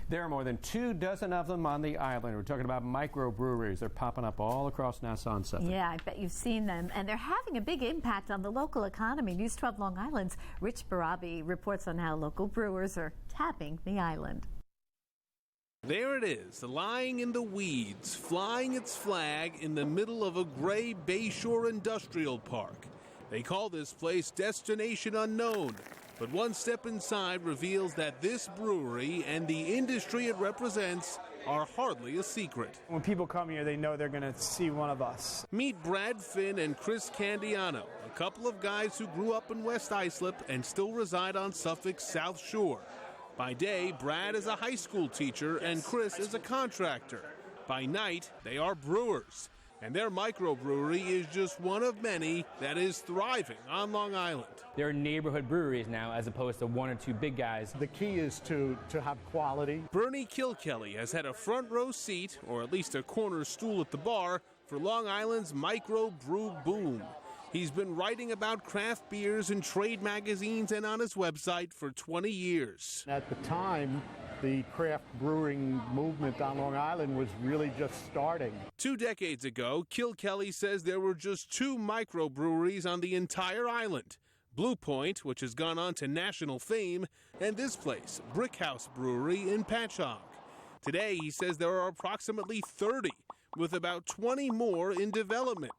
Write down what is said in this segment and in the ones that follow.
There are more than 24 of them on the island. We're talking about microbreweries. They're popping up all across Nassau and Suffolk. Yeah, I bet you've seen them. And they're having a big impact on the local economy. News 12 Long Island's Rich Barabi reports on how local brewers are tapping the island. There it is, lying in the weeds, flying its flag in the middle of a gray Bayshore industrial park. They call this place Destination Unknown, but one step inside reveals that this brewery and the industry it represents are hardly a secret. When people come here, they know they're going to see one of us. Meet Brad Finn and Chris Candiano, a couple of guys who grew up in West Islip and still reside on Suffolk's South Shore. By day, Brad is a high school teacher and Chris is a contractor. By night, they are brewers. And their microbrewery is just one of many that is thriving on Long Island. There are neighborhood breweries now as opposed to one or two big guys. The key is to have quality. Bernie Kilkelly has had a front row seat, or at least a corner stool at the bar, for Long Island's microbrew boom. He's been writing about craft beers in trade magazines and on his website for 20 years. At the time, the craft brewing movement on Long Island was really just starting. 2 decades ago, Kilkelly says there were just 2 microbreweries on the entire island. Blue Point, which has gone on to national fame, and this place, Brickhouse Brewery in Patchogue. Today, he says there are approximately 30, with about 20 more in development.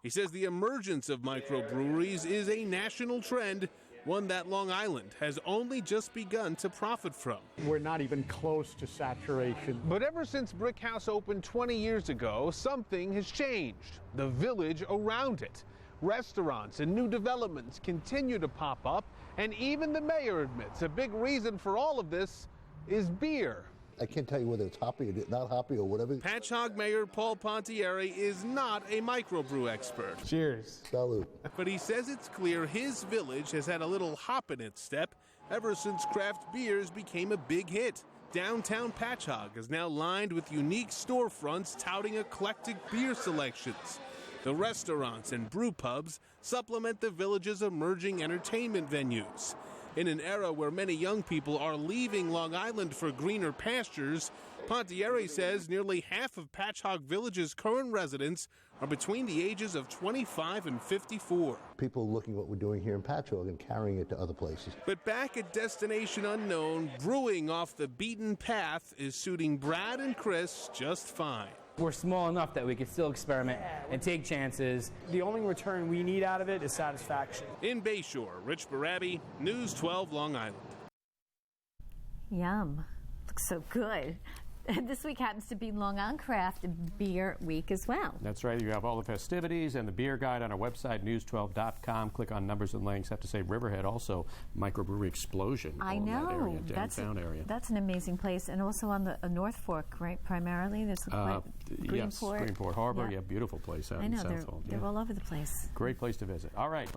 He says the emergence of microbreweries is a national trend, one that Long Island has only just begun to profit from. We're not even close to saturation. But ever since Brickhouse opened 20 years ago, something has changed. The village around it. Restaurants and new developments continue to pop up, and even the mayor admits a big reason for all of this is beer. I can't tell you whether it's hoppy or not hoppy or whatever. Patchogue Mayor Paul Pontieri is not a microbrew expert. Cheers. Salud. But he says it's clear his village has had a little hop in its step ever since craft beers became a big hit. Downtown Patchogue is now lined with unique storefronts touting eclectic beer selections. The restaurants and brew pubs supplement the village's emerging entertainment venues. In an era where many young people are leaving Long Island for greener pastures, Pontieri says nearly half of Patchogue Village's current residents are between the ages of 25 and 54. People looking at what we're doing here in Patchogue and carrying it to other places. But back at Destination Unknown, brewing off the beaten path is suiting Brad and Chris just fine. We're small enough that we can still experiment and take chances. The only return we need out of it is satisfaction. In Bayshore, Rich Barabi, News 12 Long Island. Yum. Looks so good. And this week happens to be Long Island Craft Beer Week as well. That's right. You have all the festivities and the beer guide on our website, news12.com. Click on numbers and links. I have to say, Riverhead also, microbrewery explosion. I in know. that area, downtown area. That's an amazing place. And also on the North Fork, right, primarily? There's Yes, Greenport. Greenport Harbor. Yeah. Yeah, beautiful place out I in know. Southhold. They're all over the place. Great place to visit. All right.